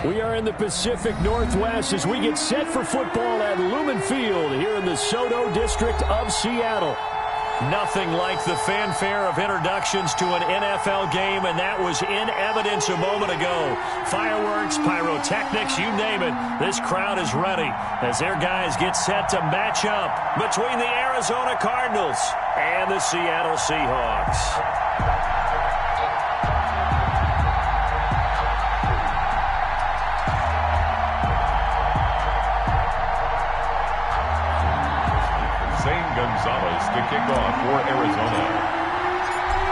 We are in the Pacific Northwest as we get set for football at Lumen Field here in the Soto District of Seattle. Nothing like the fanfare of introductions to an NFL game, and that was in evidence a moment ago. Fireworks, pyrotechnics, you name it. This crowd is ready as their guys get set to match up between the Arizona Cardinals and the Seattle Seahawks. Gonzalez to kick off for Arizona.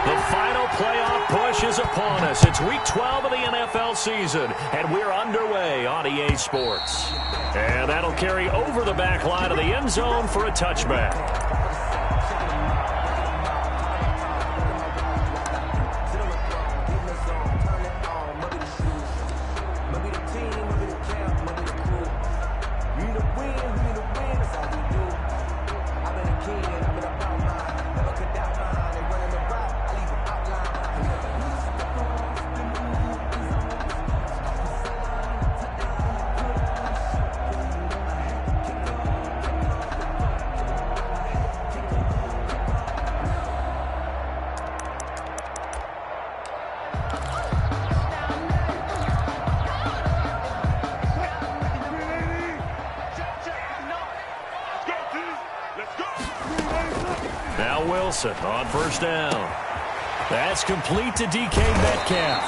The final playoff push is upon us. It's week 12 of the NFL season, and we're underway on EA Sports. And that'll carry over the back line of the end zone for a touchback. Now Wilson on first down. That's complete to DK Metcalf.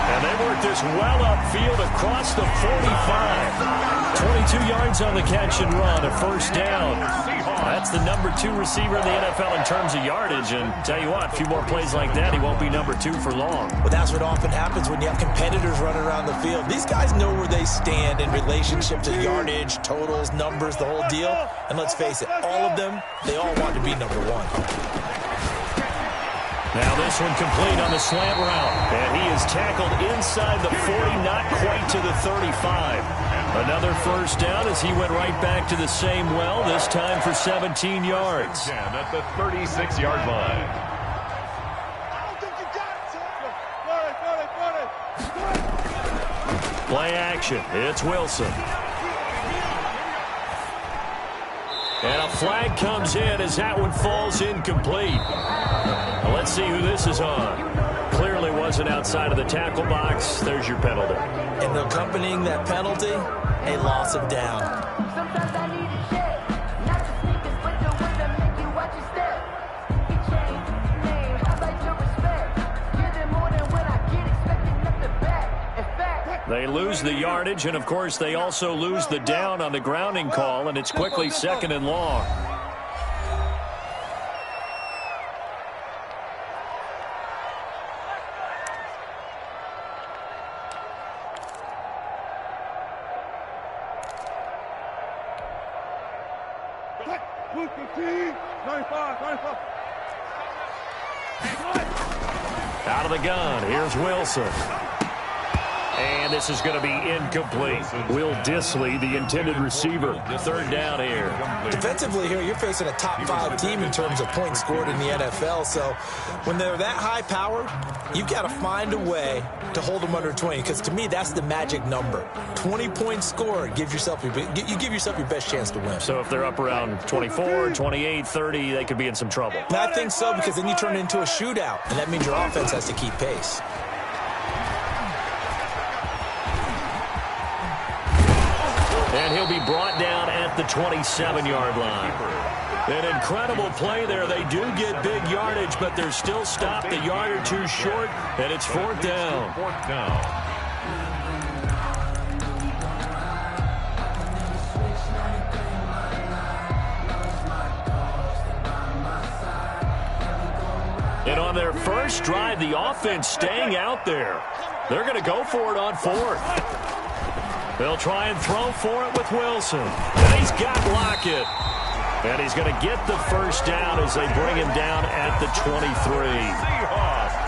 And they work this well upfield across the 45. 22 yards on the catch and run, a first down. That's the number 2 receiver in the NFL in terms of yardage. And tell you what, a few more plays like that, he won't be number 2 for long. Well, that's what often happens when you have competitors running around the field. These guys know where they stand in relationship to yardage, totals, numbers, the whole deal. And let's face it, all of them, they all want to be number 1. Now this one complete on the slant route. And he is tackled inside the 40, not quite to the 35. Another first down as he went right back to the same well, this time for 17 yards. At the 36-yard line. Play action. It's Wilson. And a flag comes in as that one falls incomplete. Now let's see who this is on. Clearly wasn't outside of the tackle box. There's your penalty. And accompanying that penalty, a loss of down. Sometimes I need a check, not the sneakers, but the ones that make you watch your step. He changed his name, how about your respect? Give them more than when I get expecting nothing back. In fact, they lose the yardage, and of course they also lose the down on the grounding call, and it's quickly second and long. Out of the gun, here's Wilson. And this is going to be incomplete. Will Dissly, the intended receiver. Third down here. Defensively here, you're facing a top 5 team in terms of points scored in the NFL. So when they're that high powered, you've got to find a way to hold them under 20. Because to me, that's the magic number. 20 points scored, you give yourself your best chance to win. So if they're up around 24, 28, 30, they could be in some trouble. I think so, because then you turn it into a shootout. And that means your offense has to keep pace. And he'll be brought down at the 27-yard line. An incredible play there. They do get big yardage, but they're still stopped a yard or two short, and it's fourth down. And on their first drive, the offense staying out there. They're going to go for it on fourth. They'll try and throw for it with Wilson. And he's got Lockett. And he's going to get the first down as they bring him down at the 23.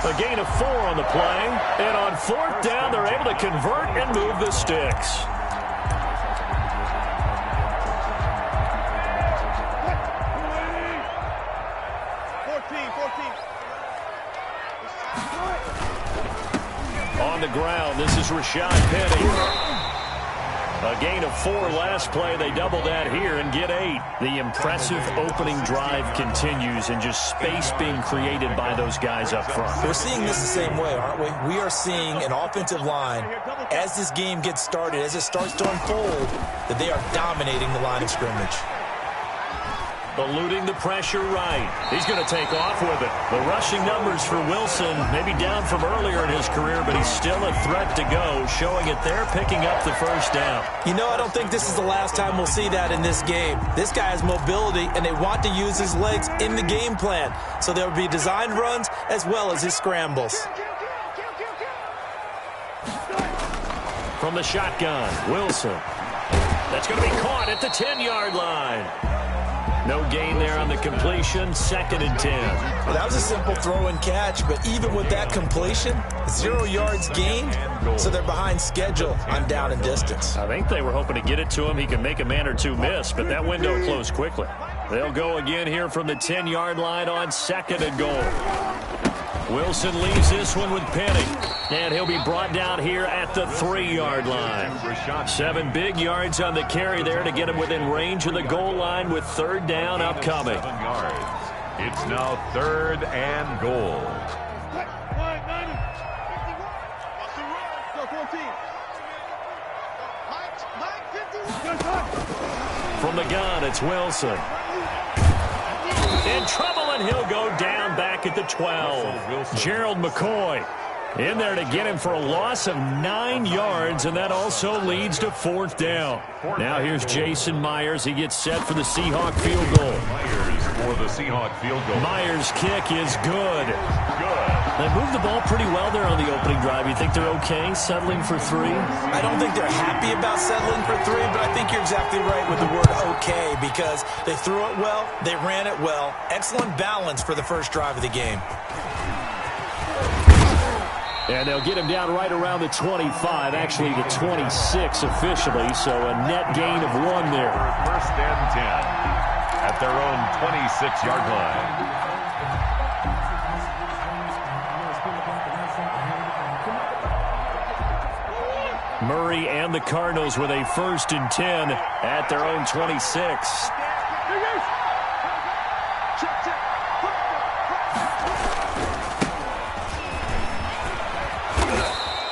A gain of 4 on the play. And on fourth down, they're able to convert and move the sticks. On the ground, this is Rashad Penny. A gain of 4 last play. They double that here and get 8. The impressive opening drive continues, and just space being created by those guys up front. We're seeing this the same way, aren't we? We are seeing an offensive line, as this game gets started, as it starts to unfold, that they are dominating the line of scrimmage. Eluding the pressure right. He's going to take off with it. The rushing numbers for Wilson, maybe down from earlier in his career, but he's still a threat to go, showing it there, picking up the first down. You know, I don't think this is the last time we'll see that in this game. This guy has mobility, and they want to use his legs in the game plan. So there will be designed runs as well as his scrambles. From the shotgun, Wilson. That's going to be caught at the 10-yard line. No gain there on the completion, 2nd and 10. Well, that was a simple throw and catch, but even with that completion, 0 yards gained, so they're behind schedule on down and distance. I think they were hoping to get it to him. He could make a man or two miss, but that window closed quickly. They'll go again here from the 10-yard line on 2nd and goal. Wilson leaves this one with Penny, and he'll be brought down here at the 3-yard line. 7 big yards on the carry there to get him within range of the goal line with 3rd down upcoming. It's now 3rd and goal. From the gun, it's Wilson. In trouble, and he'll go down back at the 12. Gerald McCoy in there to get him for a loss of 9 yards, and that also leads to 4th down. Now here's Jason Myers. He gets set for the Seahawk field goal. Myers for the Seahawk field goal. Myers' kick is good. They moved the ball pretty well there on the opening drive. You think they're okay settling for 3? I don't think they're happy about settling for 3, but I think you're exactly right with the word okay, because they threw it well, they ran it well. Excellent balance for the first drive of the game. And they'll get him down right around the 25, actually the 26 officially, so a net gain of 1 there. 1st and 10 at their own 26-yard line. Murray and the Cardinals with a 1st and 10 at their own 26.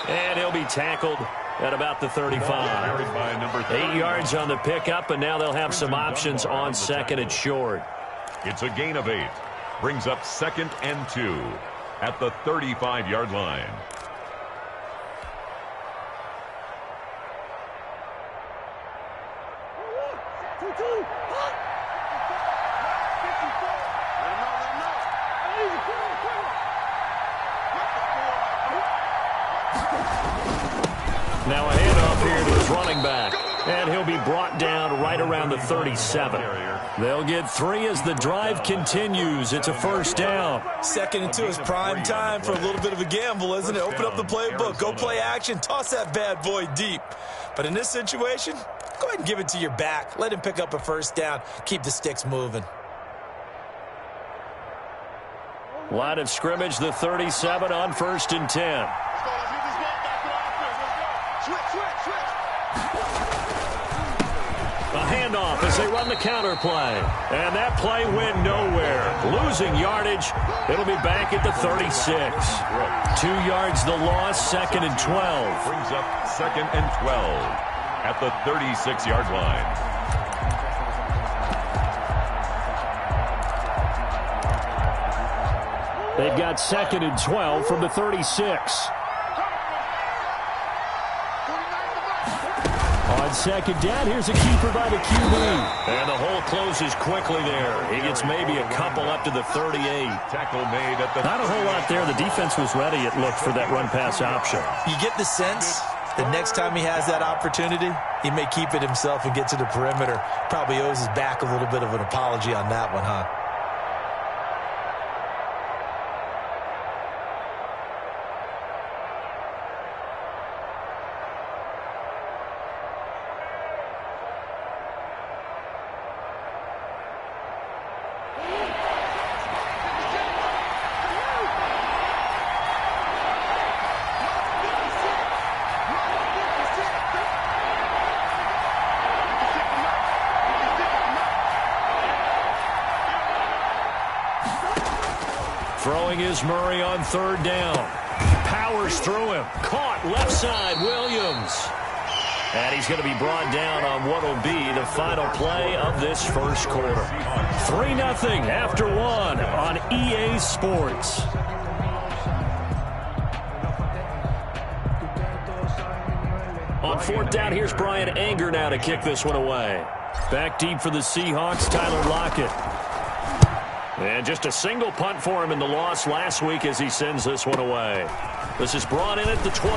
And he'll be tackled at about the 35. 8 yards on the pickup, and now they'll have some options on 2nd and short. It's a gain of 8. Brings up 2nd and 2 at the 35-yard line. Now a handoff here to his running back. And he'll be brought down right around the 37. They'll get 3 as the drive continues. It's a 1st down. 2nd and 2 is prime time for a little bit of a gamble, isn't it? Open up the playbook. Go play action. Toss that bad boy deep. But in this situation, go ahead and give it to your back. Let him pick up a 1st down. Keep the sticks moving. Line of scrimmage, the 37 on 1st and 10. A handoff as they run the counter play. And that play went nowhere. Losing yardage. It'll be back at the 36. 2 yards the loss, 2nd and 12. Brings up 2nd and 12 at the 36-yard line. They've got 2nd and 12 from the 36. On 2nd down, here's a keeper by the QB. And the hole closes quickly there. He gets maybe a couple up to the 38. Tackle made at the... Not a whole lot there. The defense was ready, it looked, for that run-pass option. You get the sense that next time he has that opportunity, he may keep it himself and get to the perimeter. Probably owes his back a little bit of an apology on that one, huh? throwing is Murray on third down. Powers through him. Caught left side, Williams. And he's going to be brought down on what will be the final play of this first quarter. 3-0 after 1 on EA Sports. On fourth down, here's Brian Anger now to kick this one away. Back deep for the Seahawks, Tyler Lockett. And just a single punt for him in the loss last week as he sends this one away. This is brought in at the 21.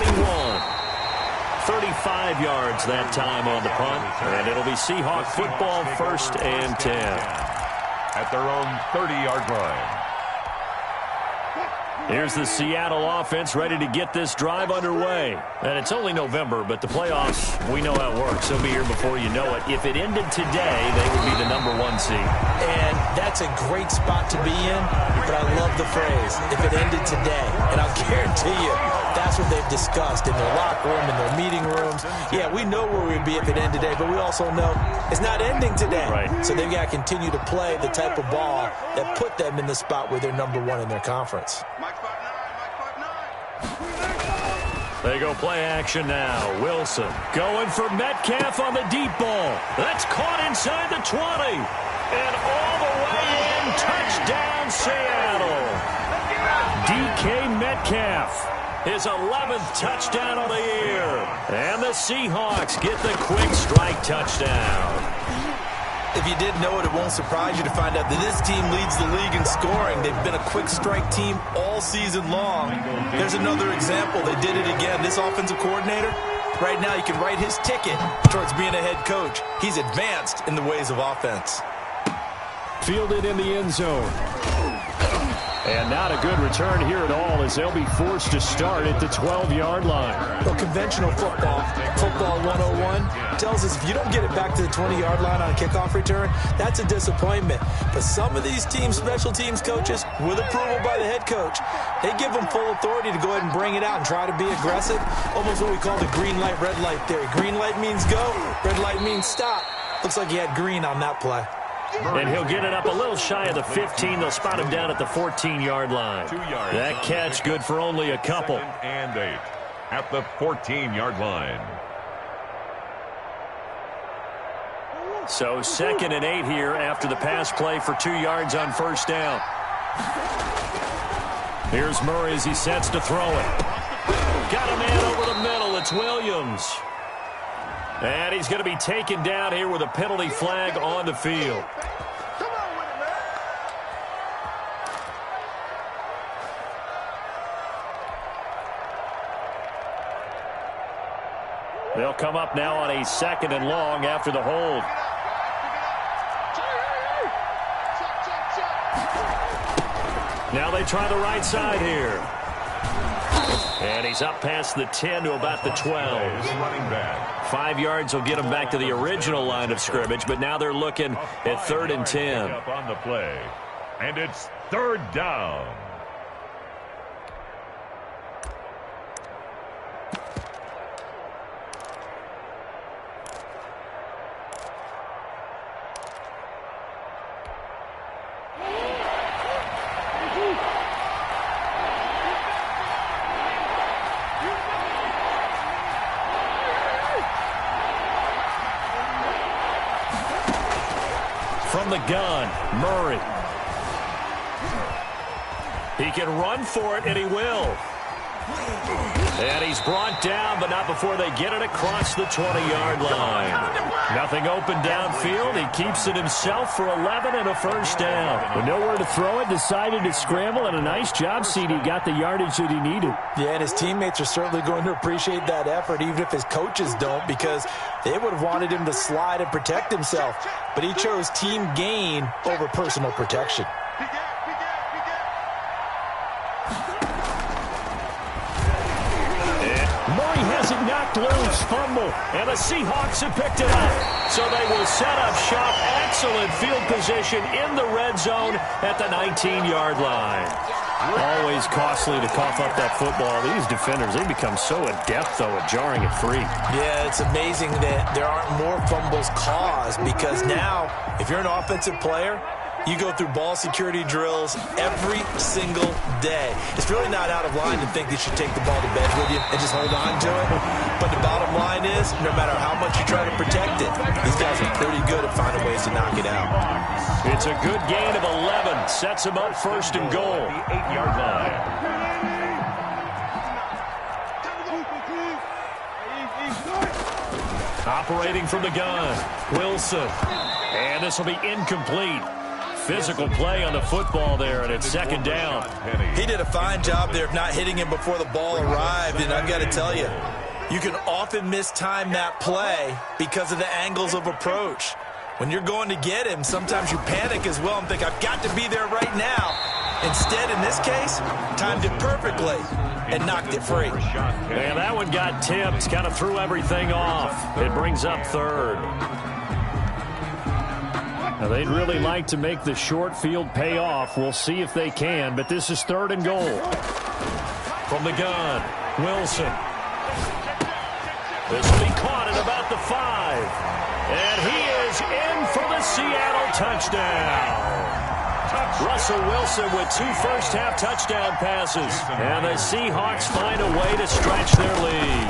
35 yards that time on the punt. And it'll be Seahawk football, 1st and 10. At their own 30-yard line. Here's the Seattle offense ready to get this drive underway. And it's only November, but the playoffs, we know how it works. They'll be here before you know it. If it ended today, they would be the #1 seed. And that's a great spot to be in, but I love the phrase, if it ended today. And I'll guarantee you, that's what they've discussed in their locker room, in their meeting rooms. Yeah, we know where we'd be if it ended today, but we also know it's not ending today. Right. So they've got to continue to play the type of ball that put them in the spot where they're #1 in their conference. They go play action now. Wilson going for Metcalf on the deep ball. That's caught inside the 20. And all the way in. Touchdown, Seattle. DK Metcalf. His 11th touchdown of the year. And the Seahawks get the quick strike touchdown. If you didn't know it, it won't surprise you to find out that this team leads the league in scoring. They've been a quick strike team all season long. There's another example. They did it again. This offensive coordinator, right now you can write his ticket towards being a head coach. He's advanced in the ways of offense. Fielded in the end zone. And not a good return here at all as they'll be forced to start at the 12-yard line. Well, conventional football 101, tells us if you don't get it back to the 20-yard line on a kickoff return, that's a disappointment. But some of these teams, special teams coaches, with approval by the head coach, they give them full authority to go ahead and bring it out and try to be aggressive. Almost what we call the green light, red light theory. Green light means go, red light means stop. Looks like he had green on that play. And he'll get it up a little shy of the 15. They'll spot him down at the 14-yard line. That catch good for only a couple. 2nd and 8 at the 14-yard line. So 2nd and 8 here after the pass play for 2 yards on first down. Here's Murray as he sets to throw it. Got a man over the middle. It's Williams. And he's going to be taken down here with a penalty flag on the field. They'll come up now on a 2nd and long after the hold. Now they try the right side here. And he's up past the 10 to about the 12. Running back. 5 yards will get him back to the original line of scrimmage, but now they're looking at 3rd and 10. Up on the play. And it's 3rd down. From the gun, Murray. He can run for it, and he will. And he's brought down, but not before they get it across the 20-yard line. Nothing open downfield. He keeps it himself for 11 and a first down. With nowhere to throw it, decided to scramble, and a nice job, CD. Got the yardage that he needed. Yeah, and his teammates are certainly going to appreciate that effort, even if his coaches don't, because they would have wanted him to slide and protect himself. But he chose team gain over personal protection. Murray has it knocked loose, fumble, and the Seahawks have picked it up. So they will set up shop. Excellent field position in the red zone at the 19-yard line. Always costly to cough up that football. These defenders, they become so adept, though, at jarring it free. Yeah, it's amazing that there aren't more fumbles caused, because now, if you're an offensive player, You go through ball security drills every single day. It's really not out of line to think you should take the ball to bed with you and just hold on to it. But the bottom line is, no matter how much you try to protect it, these guys are pretty good at finding ways to knock it out. It's a good gain of 11. Sets them up first and goal. The 8-yard line. Operating from the gun, Wilson. And this will be incomplete. Physical play on the football there, and it's second down. He did a fine job there of not hitting him before the ball arrived, and I've got to tell you, you can often mistime that play because of the angles of approach. When you're going to get him, sometimes you panic as well and think, I've got to be there right now. Instead, in this case, timed it perfectly and knocked it free. And that one got tipped, kind of threw everything off. It brings up third. Now, they'd really like to make the short field pay off. We'll see if they can, but this is third and goal. From the gun, Wilson. This will be caught at about the 5. And he is in for the Seattle touchdown. Russell Wilson with 2 first-half touchdown passes. And the Seahawks find a way to stretch their lead.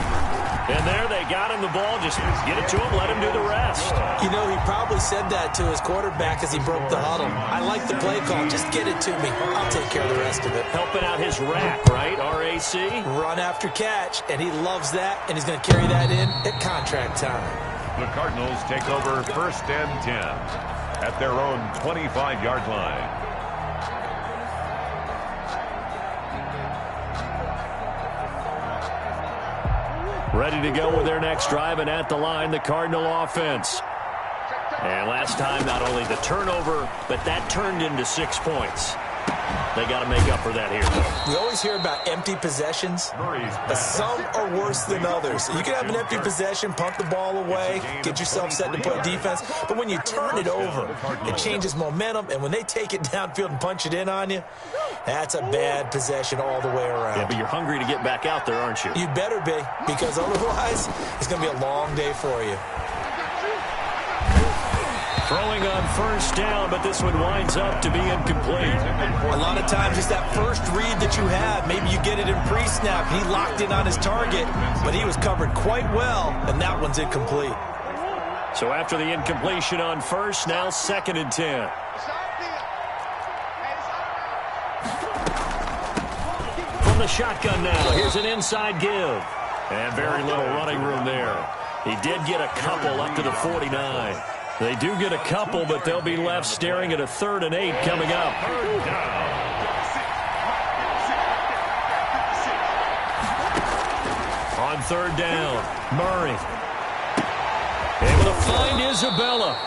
And there they got him the ball. Just get it to him, let him do the rest. You know, he probably said that to his quarterback as he broke the huddle. I like the play call. Just get it to me. I'll take care of the rest of it. Helping out his rack, right? RAC? Run after catch, and he loves that, and he's going to carry that in at contract time. The Cardinals take over first and 10 at their own 25-yard line. Ready to go with their next drive, and at the line, the Cardinal offense. And last time, not only the turnover, but that turned into 6 points. They got to make up for that here. We always hear about empty possessions, but some are worse than others. You can have an empty possession, punt the ball away, get yourself set to play defense, but when you turn it over, it changes momentum, and when they take it downfield and punch it in on you, that's a bad possession all the way around. Yeah, but you're hungry to get back out there, aren't you? You better be, because otherwise, it's going to be a long day for you. Throwing on first down, but this one winds up to be incomplete. A lot of times it's that first read that you have. Maybe you get it in pre-snap. He locked in on his target, but he was covered quite well, and that one's incomplete. So after the incompletion on first, now second and 10. From the shotgun now, here's an inside give. And very little running room there. He did get a couple up to the 49. They do get a couple, but they'll be left staring at a 3rd and 8 coming up. On 3rd down, Murray. Able to find Isabella.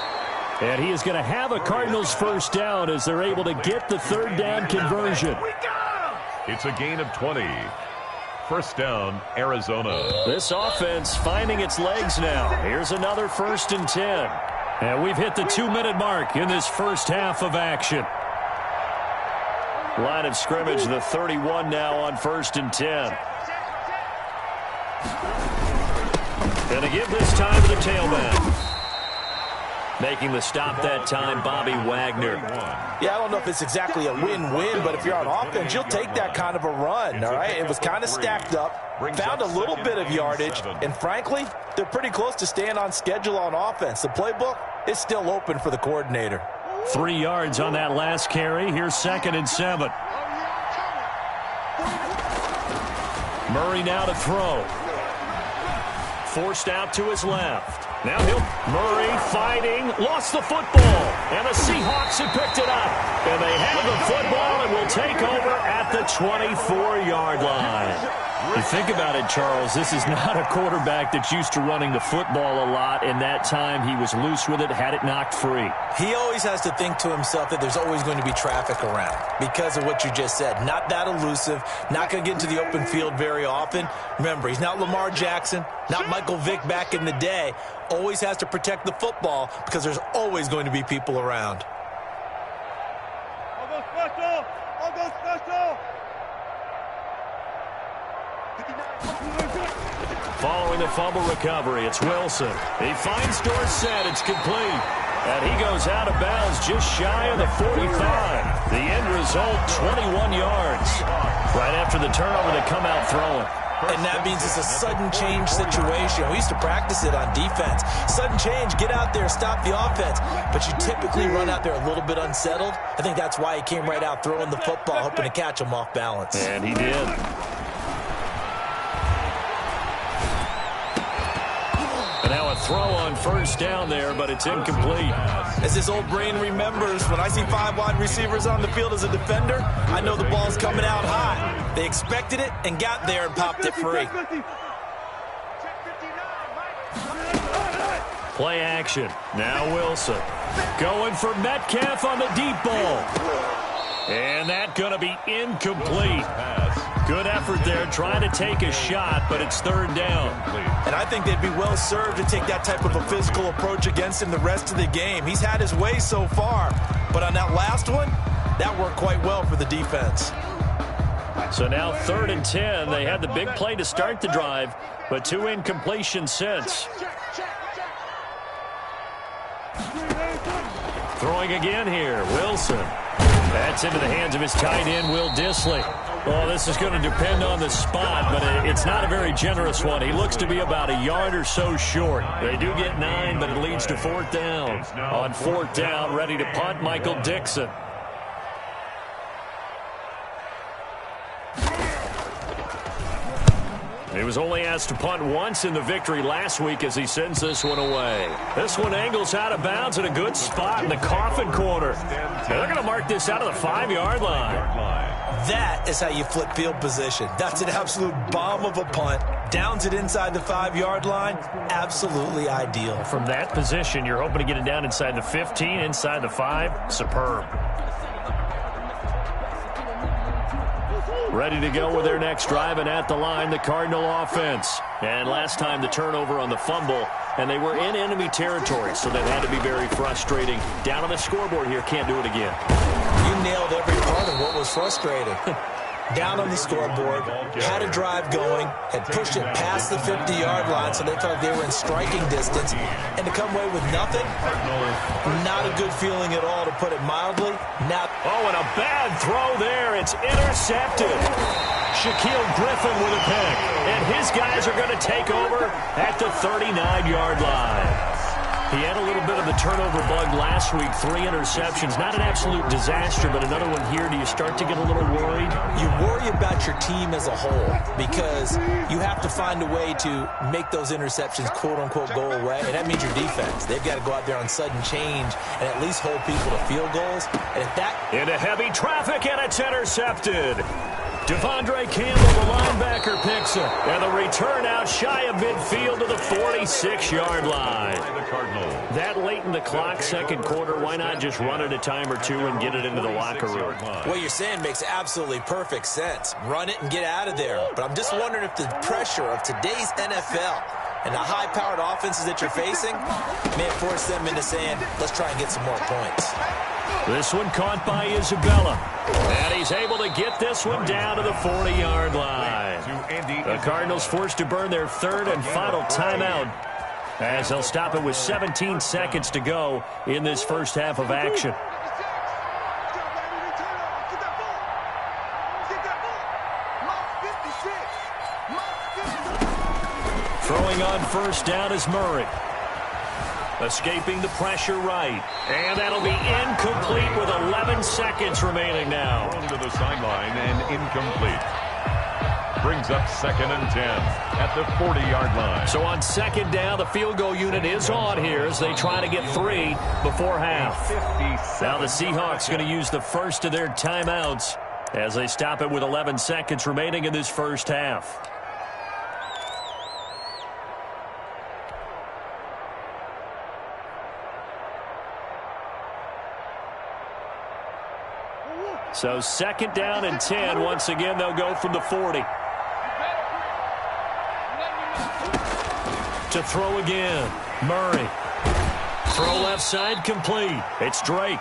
And he is going to have a Cardinals first down as they're able to get the 3rd down conversion. It's a gain of 20. First down, Arizona. This offense finding its legs now. Here's another 1st and 10. And we've hit the 2-minute mark in this first half of action. Line of scrimmage, the 31 now on 1st and 10. Going to give this time to the tailback. Making the stop that time, Bobby Wagner. Yeah, I don't know if it's exactly a win-win, but if you're on offense, you'll take that kind of a run, all right? It was kind of stacked up, found a little bit of yardage, and frankly, they're pretty close to staying on schedule on offense. The playbook is still open for the coordinator. 3 yards on that last carry. Here's 2nd and 7. Murray now to throw. Forced out to his left. Now Murray fighting, lost the football, and the Seahawks have picked it up. And they have the football and will take over at the 24-yard line. You think about it, Charles, this is not a quarterback that's used to running the football a lot, and that time he was loose with it, had it knocked free. He always has to think to himself that there's always going to be traffic around because of what you just said. Not that elusive, not going to get into the open field very often. Remember, he's not Lamar Jackson, not Michael Vick back in the day. Always has to protect the football because there's always going to be people around. Following the fumble recovery, it's Wilson. He finds Dorsett. It's complete. And he goes out of bounds just shy of the 45. The end result, 21 yards. Right after the turnover, they come out throwing. And that means it's a sudden change situation. We used to practice it on defense. Sudden change, get out there, stop the offense. But you typically run out there a little bit unsettled. I think that's why he came right out throwing the football, hoping to catch him off balance. And he did. And now a throw on first down there, but it's incomplete. As his old brain remembers, when I see 5 wide receivers on the field as a defender, I know the ball's coming out high. They expected it and got there and popped it free. Play action. Now Wilson. Going for Metcalf on the deep ball. And that's going to be incomplete. Good effort there, trying to take a shot, but it's third down. And I think they'd be well served to take that type of a physical approach against him the rest of the game. He's had his way so far, but on that last one, that worked quite well for the defense. So now 3rd and 10. They had the big play to start the drive, but 2 incompletions since. Throwing again here, Wilson. That's into the hands of his tight end, Will Dissly. Well, this is going to depend on the spot, but it's not a very generous one. He looks to be about a yard or so short. They do get 9, but it leads to 4th down. On 4th down, ready to punt, Michael Dixon. He was only asked to punt once in the victory last week as he sends this one away. This one angles out of bounds at a good spot in the coffin corner. They're going to mark this out of the 5-yard line. That is how you flip field position. That's an absolute bomb of a punt. Downs it inside the 5-yard line. Absolutely ideal. From that position, you're hoping to get it down inside the 15, inside the 5. Superb. Ready to go with their next drive, and at the line, the Cardinal offense. And last time, the turnover on the fumble, and they were in enemy territory, so that had to be very frustrating. Down on the scoreboard here, can't do it again. You nailed every part of what was frustrating. Down on the scoreboard, had a drive going, had pushed it past the 50-yard line, so they felt like they were in striking distance, and to come away with nothing, not a good feeling at all, to put it mildly. Oh, and a bad throw there. It's intercepted. Shaquille Griffin with a pick, and his guys are going to take over at the 39-yard line. He had a little bit of the turnover bug last week, 3 interceptions. Not an absolute disaster, but another one here. Do you start to get a little worried? You worry about your team as a whole because you have to find a way to make those interceptions, quote-unquote, go away, and that means your defense. They've got to go out there on sudden change and at least hold people to field goals. And if that... Into heavy traffic, and it's intercepted. Devondre Campbell, the linebacker, picks it. And the return out shy of midfield to the 46-yard line. That late in the clock, second quarter, why not just run it a time or two and get it into the locker room? What you're saying makes absolutely perfect sense. Run it and get out of there. But I'm just wondering if the pressure of today's NFL and the high-powered offenses that you're facing may force them into saying, let's try and get some more points. This one caught by Isabella. And he's able to get this one down to the 40-yard line. The Cardinals forced to burn their 3rd and final timeout as they'll stop it with 17 seconds to go in this first half of action. Throwing on first down is Murray. Escaping the pressure right. And that'll be incomplete with 11 seconds remaining now. Thrown to the sideline and incomplete. Brings up 2nd and 10 at the 40-yard line. So on 2nd down, the field goal unit is on here as they try to get 3 before half. Now the Seahawks going to use the first of their timeouts as they stop it with 11 seconds remaining in this first half. So 2nd down and 10. Once again, they'll go from the 40. To throw again. Murray. Throw left side complete. It's Drake.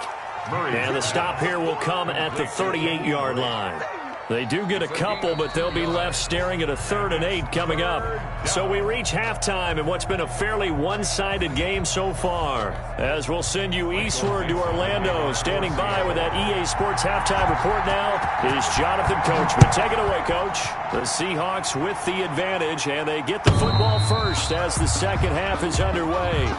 And the stop here will come at the 38-yard line. They do get a couple, but they'll be left staring at a 3rd and 8 coming up. So we reach halftime in what's been a fairly one-sided game so far. As we'll send you eastward to Orlando. Standing by with that EA Sports halftime report now is Jonathan Coachman. Take it away, Coach. The Seahawks with the advantage, and they get the football first as the second half is underway.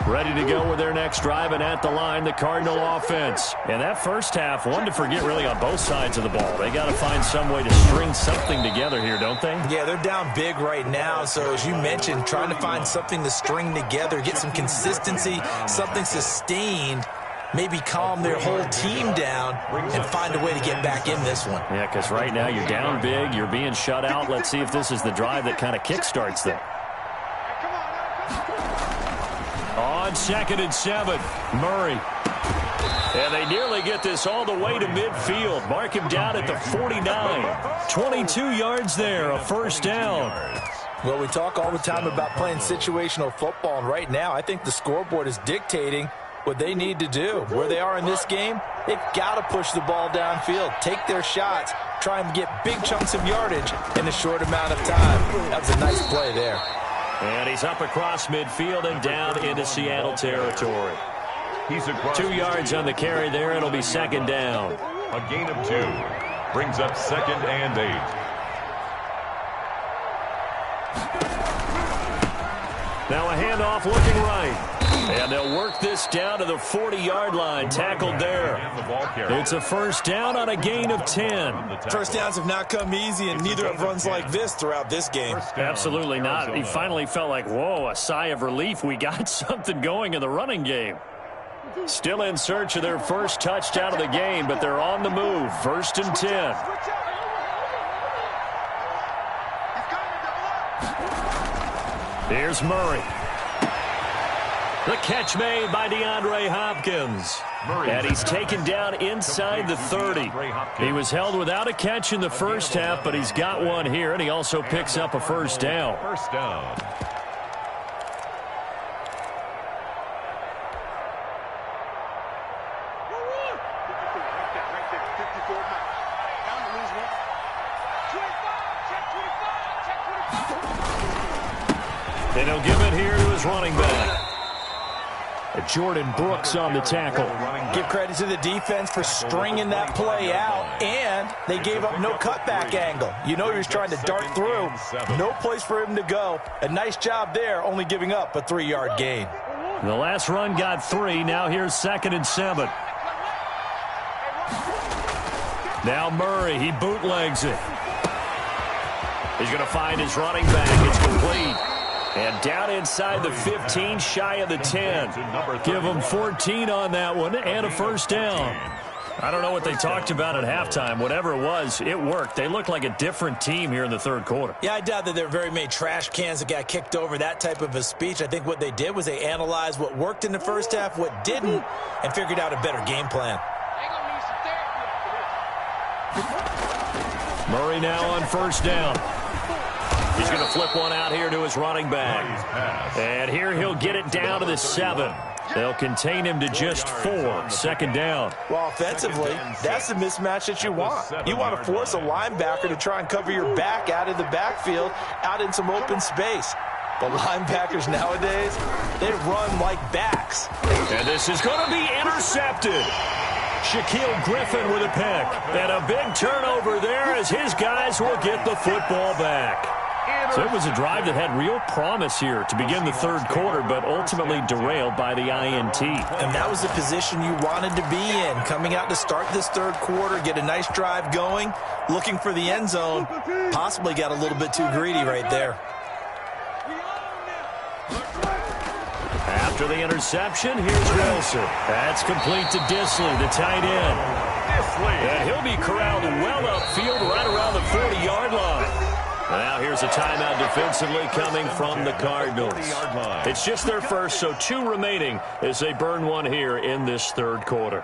Ready to go with their next drive, and at the line, the Cardinal offense. And that first half, one to forget really on both sides of the ball. They got to find some way to string something together here, don't they? Yeah, they're down big right now. So as you mentioned, trying to find something to string together, get some consistency, something sustained, maybe calm their whole team down and find a way to get back in this one. Yeah, because right now you're down big, you're being shut out. Let's see if this is the drive that kind of kickstarts them. On 2nd and 7, Murray. And they nearly get this all the way to midfield. Mark him down at the 49. 22 yards there, a first down. Well, we talk all the time about playing situational football, and right now I think the scoreboard is dictating what they need to do. Where they are in this game, they've got to push the ball downfield, take their shots, try and get big chunks of yardage in a short amount of time. That was a nice play there. And he's up across midfield and down into Seattle territory. He's across 2 yards on the carry there. It'll be second down. A gain of 2. Brings up 2nd and 8. Now a handoff looking right. And they'll work this down to the 40-yard line. Tackled there. It's a first down on a gain of 10. First downs have not come easy, and neither have runs like this throughout this game. Absolutely not. He finally felt like, whoa, a sigh of relief. We got something going in the running game. Still in search of their first touchdown of the game, but they're on the move. 1st and 10. Here's Murray. The catch made by DeAndre Hopkins. And he's taken down inside the 30. He was held without a catch in the first half, but he's got one here, and he also picks up a first down. First down. And he'll give it here to his running back. Jordan Brooks on the tackle. Give credit to the defense for stringing that play out, and they gave up no cutback angle. You know he was trying to dart through. No place for him to go. A nice job there, only giving up a 3-yard gain. The last run got 3. Now here's 2nd and 7. Now Murray, he bootlegs it. He's going to find his running back. It's complete. And down inside the 15, shy of the 10. Give them 14 on that one and a first down. I don't know what they talked about at halftime. Whatever it was, it worked. They look like a different team here in the third quarter. Yeah, I doubt that there were very many trash cans that got kicked over, that type of a speech. I think what they did was they analyzed what worked in the first half, what didn't, and figured out a better game plan. Murray now on first down. He's going to flip one out here to his running back. And here he'll get it down to the 7. They'll contain him to just 4. Second down. Well, offensively, that's the mismatch that you want. You want to force a linebacker to try and cover your back out of the backfield, out in some open space. The linebackers nowadays, they run like backs. And this is going to be intercepted. Shaquille Griffin with a pick. And a big turnover there as his guys will get the football back. So it was a drive that had real promise here to begin the third quarter, but ultimately derailed by the INT. And that was the position you wanted to be in, coming out to start this third quarter, get a nice drive going, looking for the end zone, possibly got a little bit too greedy right there. After the interception, here's Wilson. That's complete to Disley, the tight end. And he'll be corralled well upfield right around the 40-yard line. Now here's a timeout defensively coming from the Cardinals. It's just their first, so 2 remaining as they burn one here in this third quarter.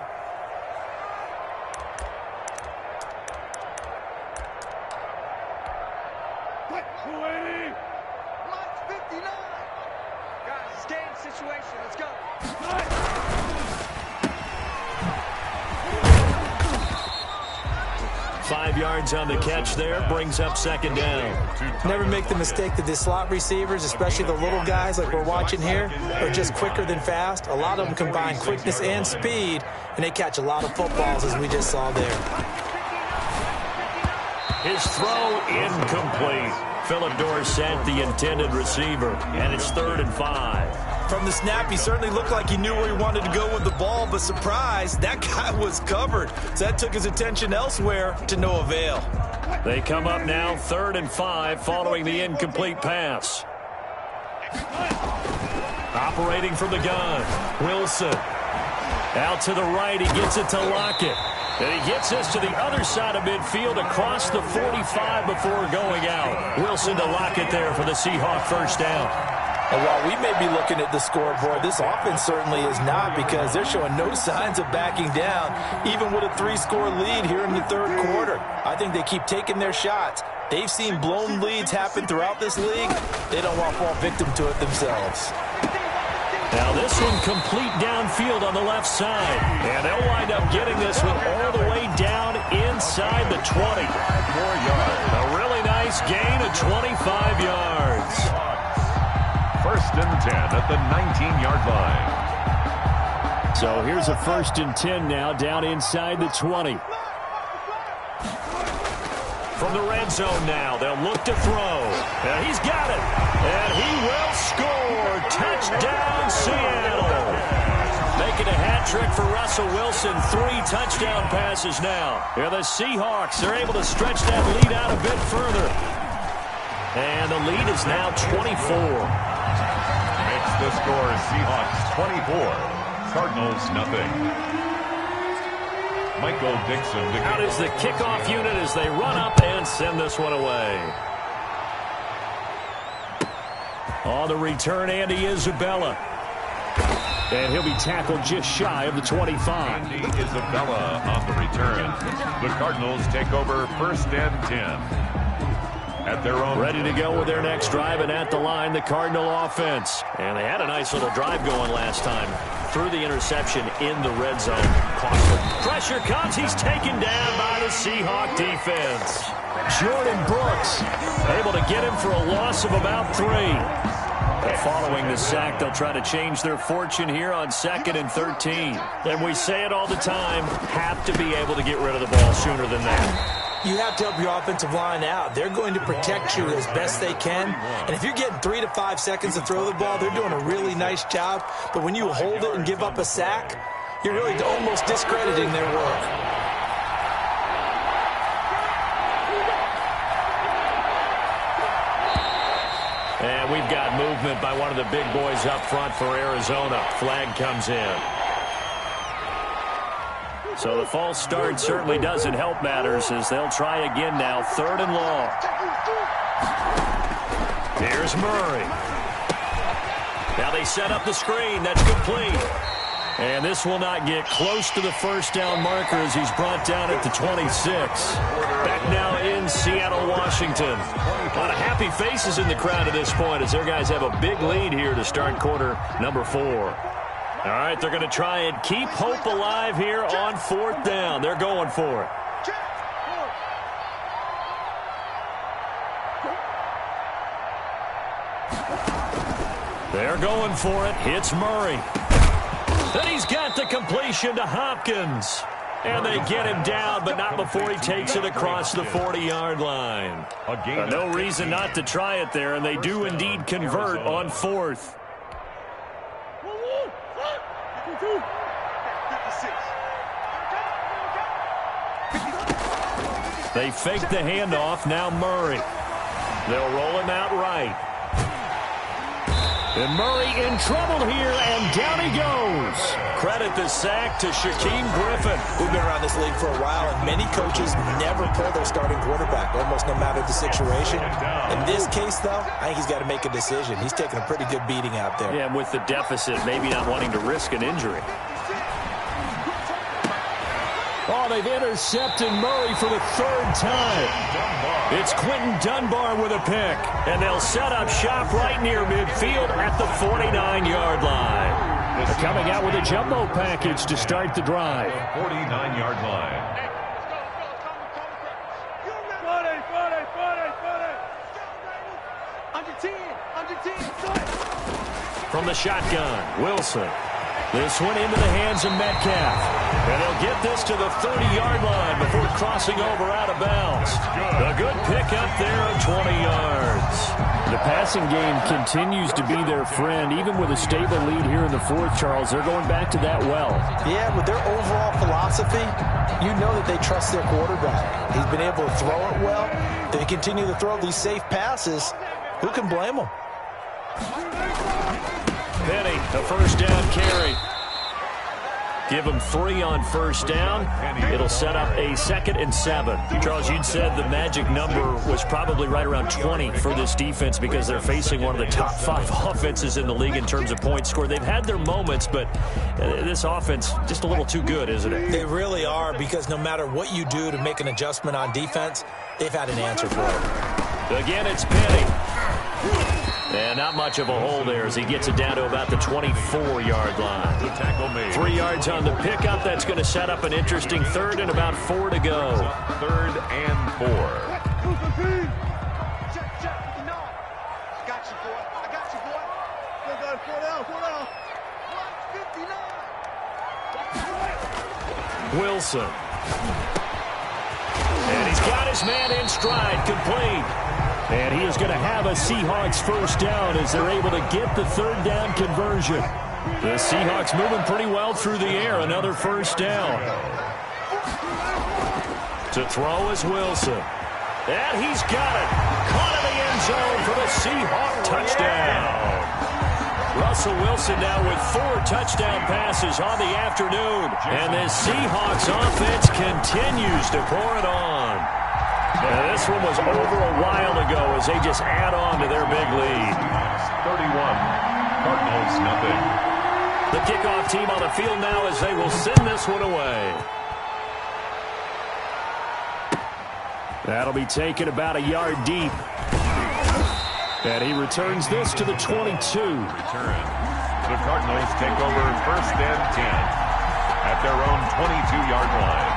Situation. Let's go. 5 yards on the catch there, brings up second down. Never make the mistake that the slot receivers, especially the little guys like we're watching here, are just quicker than fast. A lot of them combine quickness and speed, and they catch a lot of footballs, as we just saw there. His throw incomplete. Philip Dorsett, the intended receiver, and it's 3rd and 5. From the snap, he certainly looked like he knew where he wanted to go with the ball, but surprise, that guy was covered. So that took his attention elsewhere to no avail. They come up now 3rd and 5 following the incomplete pass. Operating from the gun, Wilson. Out to the right, he gets it to Lockett. And he gets us to the other side of midfield across the 45 before going out. Wilson to Lockett there for the Seahawk first down. And while we may be looking at the scoreboard, this offense certainly is not, because they're showing no signs of backing down, even with a 3-score lead here in the 3rd quarter. I think they keep taking their shots. They've seen blown leads happen throughout this league. They don't want to fall victim to it themselves. Now this one complete downfield on the left side. And they'll wind up getting this one all the way down inside the 20. 5 more yards. A really nice gain of 25 yards. 1st and 10 at the 19-yard line. So here's a 1st and 10 now, down inside the 20. From the red zone now, they'll look to throw. And he's got it. And he will score. Touchdown, Seattle. Making a hat trick for Russell Wilson. 3 touchdown passes now. Here the Seahawks are able to stretch that lead out a bit further. And the lead is now 24. The score is Seahawks 24, Cardinals nothing. Michael Dixon. Out is the kickoff unit as they run up and send this one away. On the return, Andy Isabella. And he'll be tackled just shy of the 25. Andy Isabella on the return. The Cardinals take over 1st and 10. At their own. Ready to go with their next drive, and at the line, the Cardinal offense. And they had a nice little drive going last time. Through the interception in the red zone. Costly. Pressure comes. He's taken down by the Seahawk defense. Jordan Brooks able to get him for a loss of about 3. But following the sack, they'll try to change their fortune here on 2nd and 13. And we say it all the time, have to be able to get rid of the ball sooner than that. You have to help your offensive line out. They're going to protect you as best they can. And if you're getting 3 to 5 seconds to throw the ball, they're doing a really nice job. But when you hold it and give up a sack, you're really almost discrediting their work. And we've got movement by one of the big boys up front for Arizona. Flag comes in. So the false start certainly doesn't help matters as they'll try again now. 3rd and long. Here's Murray. Now they set up the screen. That's complete. And this will not get close to the first down marker as he's brought down at the 26. Back now in Seattle, Washington. A lot of happy faces in the crowd at this point as their guys have a big lead here to start quarter number 4. All right, they're going to try and keep hope alive here on 4th down. They're going for it. They're going for it. Hits Murray. Then he's got the completion to Hopkins. And they get him down, but not before he takes it across the 40-yard line. No reason not to try it there, and they do indeed convert on 4th. They fake the handoff. Now Murray. They'll roll him out right. And Murray in trouble here, and down he goes. Credit the sack to Shaquem Griffin. We've been around this league for a while, and many coaches never pull their starting quarterback, almost no matter the situation. In this case, though, I think he's got to make a decision. He's taking a pretty good beating out there. Yeah, with the deficit, maybe not wanting to risk an injury. Oh, they've intercepted Murray for the third time. It's Quentin Dunbar with a pick, and they'll set up shop right near midfield at the 49-yard line. They're coming out with a jumbo package to start the drive. 49-yard line. From the shotgun, Wilson. This one into the hands of Metcalf. And he'll get this to the 30-yard line before crossing over out of bounds. A good pick up there of 20 yards. The passing game continues to be their friend. Even with a stable lead here in the fourth, Charles, they're going back to that well. Yeah, with their overall philosophy, you know that they trust their quarterback. He's been able to throw it well. They continue to throw these safe passes. Who can blame them? Penny, the first down carry. Give them 3 on first down. It'll set up a 2nd and 7. Charles, you'd said the magic number was probably right around 20 for this defense because they're facing one of the top 5 offenses in the league in terms of points scored. They've had their moments, but this offense just a little too good, isn't it? They really are, because no matter what you do to make an adjustment on defense, they've had an answer for it. Again, it's Penny. And not much of a hole there as he gets it down to about the 24-yard line. The tackle made. 3 yards on the pickup. That's going to set up an interesting 3rd and about 4 to go. 3rd and 4. Got you, boy. I got you, boy. Go, go, 4 down, 4 down. Wilson. And he's got his man in stride, complete. And he is going to have a Seahawks first down as they're able to get the 3rd down conversion. The Seahawks moving pretty well through the air. Another first down. To throw is Wilson. And he's got it. Caught in the end zone for the Seahawk touchdown. Russell Wilson now with 4 touchdown passes on the afternoon. And this Seahawks offense continues to pour it on. And this one was over a while ago as they just add on to their big lead. 31. Cardinals, nothing. The kickoff team on the field now as they will send this one away. That'll be taken about a yard deep. And he returns this to the 22. Return. The Cardinals take over 1st and 10 at their own 22-yard line.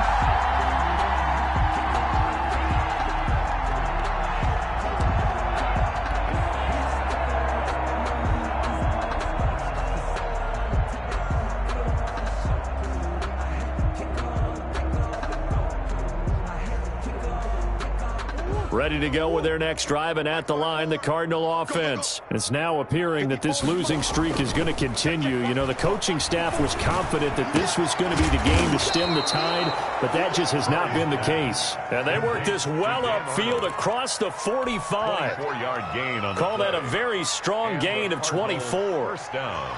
Ready to go with their next drive, and at the line, the Cardinal offense. It's now appearing that this losing streak is going to continue. You know, the coaching staff was confident that this was going to be the game to stem the tide, but that just has not been the case. And they worked this well upfield across the 45. 24-yard gain on the Call that play. a very strong gain of 24. First down.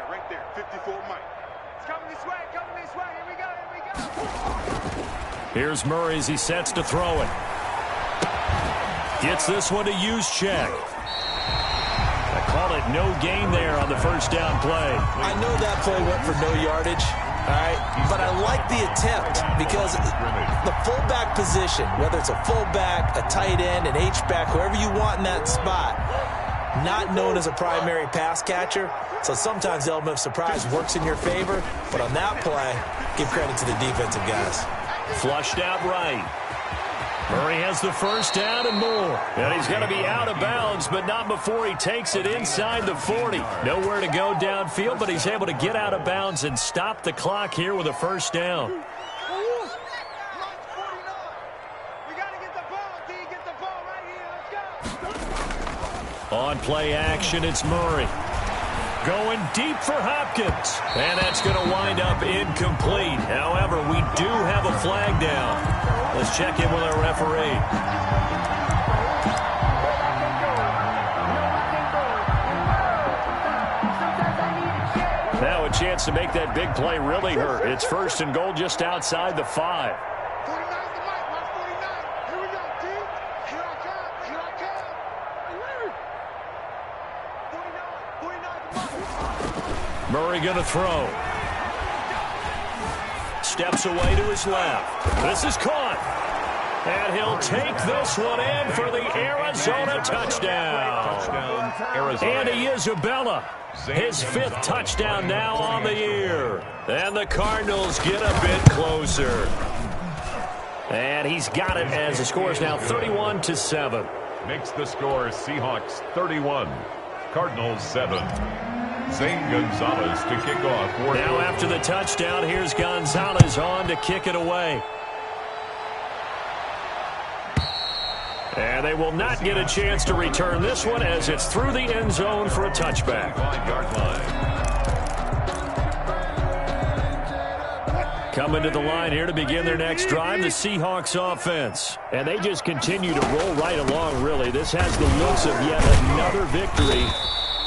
Right there. 54, Mike. It's coming this way. Here we go. Here's Murray as he sets to throw it. Gets this one to Juszczyk. I call it no gain there on the first down play. I know that play went for no yardage, all right, but I like the attempt because the fullback position, whether it's a fullback, a tight end, an H-back, whoever you want in that spot, not known as a primary pass catcher, so sometimes the element of surprise works in your favor, but on that play, give credit to the defensive guys. Flushed out right. Murray has the first down and more. And he's going to be out of bounds, but not before he takes it inside the 40. Nowhere to go downfield, but he's able to get out of bounds and stop the clock here with a first down. On play action, it's Murray. Going deep for Hopkins. And that's going to wind up incomplete. However, we do have a flag down. Let's check in with our referee. Now a chance to make that big play really hurt. It's 1st and goal just outside the 5. Murray going to throw. Steps away to his left. This is caught. And he'll take this one in for the Arizona touchdown. Andy Isabella, his 5th touchdown now on the year. And the Cardinals get a bit closer. And he's got it as the score is now 31-7. Makes the score Seahawks 31, Cardinals 7. Zane Gonzalez to kick off. Now after the touchdown, here's Gonzalez on to kick it away. And they will not get a chance to return this one as it's through the end zone for a touchback. 5-yard line. Coming to the line here to begin their next drive, the Seahawks offense. And they just continue to roll right along, really. This has the looks of yet another victory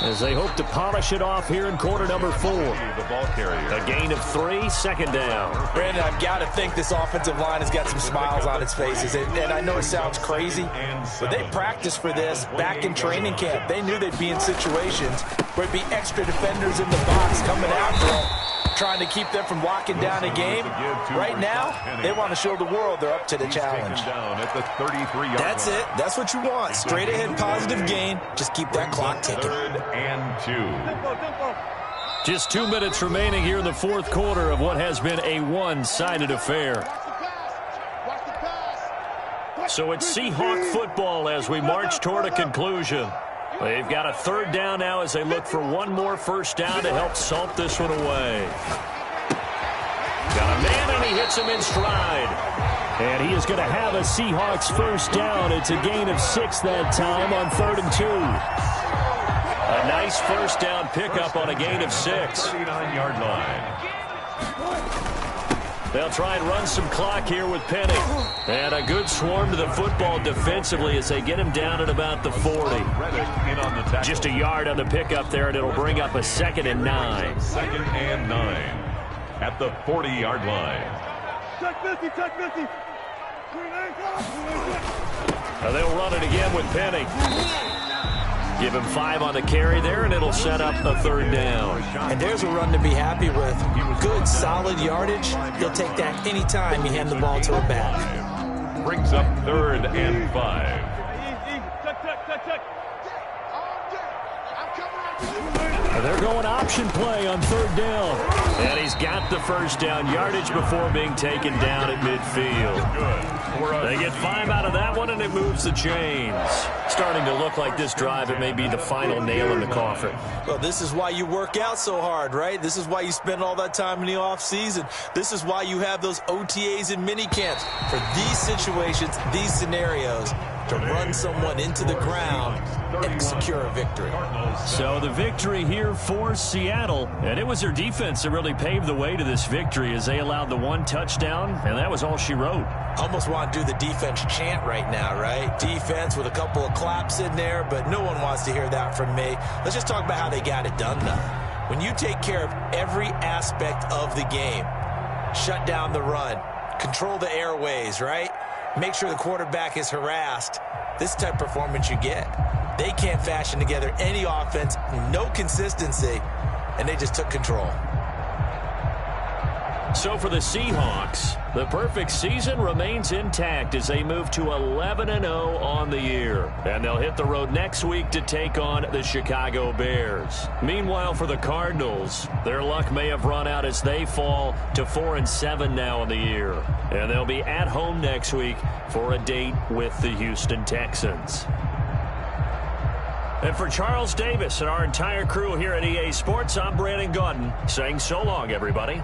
as they hope to polish it off here in quarter number 4. The ball carrier. A gain of 3, 2nd down. Brandon, I've got to think this offensive line has got some smiles on its faces. And I know it sounds crazy, but they practiced for this back in training camp. They knew they'd be in situations where it'd be extra defenders in the box coming after them, trying to keep them from locking down a game. Right now, they want to show the world they're up to the challenge. Down at the 33-yard That's line. it. That's what you want. Straight ahead positive gain. Just keep that clock ticking. 3rd and 2. Just 2 minutes remaining here in the 4th quarter of what has been a one-sided affair. So it's Seahawk football as we march toward a conclusion. They've got a 3rd down now as they look for one more 1st down to help salt this one away. Got a man, and he hits him in stride. And he is going to have a Seahawks 1st down. It's a gain of 6 that time on 3rd and 2. A nice 1st down pickup on a gain of 6. 39-yard line. They'll try and run some clock here with Penny. And a good swarm to the football defensively as they get him down at about the 40. Reddick in on the tackle. Just a yard on the pickup there, and it'll bring up a 2nd and 9. 2nd and 9 at the 40-yard line. Check 50, check 50. They'll run it again with Penny. Give him 5 on the carry there, and it'll set up a 3rd down. And there's a run to be happy with. Good, solid yardage. He'll take that anytime you hand the ball to a back. Brings up 3rd and 5. Check. They're going option play on 3rd down. And he's got the 1st down yardage before being taken down at midfield. They get 5 out of that one, and it moves the chains. Starting to look like this drive, it may be the final nail in the coffin. Well, this is why you work out so hard, right? This is why you spend all that time in the offseason. This is why you have those OTAs and mini camps. For these situations, these scenarios, to run someone into the ground and secure a victory. So the victory here for Seattle, and it was their defense that really paved the way to this victory as they allowed the 1 touchdown, and that was all she wrote. Almost want to do the defense chant right now, right? Defense with a couple of claps in there, but no one wants to hear that from me. Let's just talk about how they got it done, though. When you take care of every aspect of the game, shut down the run, control the airways, right? Make sure the quarterback is harassed. This type of performance you get. They can't fashion together any offense, no consistency, and they just took control. So for the Seahawks, the perfect season remains intact as they move to 11-0 on the year. And they'll hit the road next week to take on the Chicago Bears. Meanwhile, for the Cardinals, their luck may have run out as they fall to 4-7 now in the year. And they'll be at home next week for a date with the Houston Texans. And for Charles Davis and our entire crew here at EA Sports, I'm Brandon Gaudin saying so long, everybody.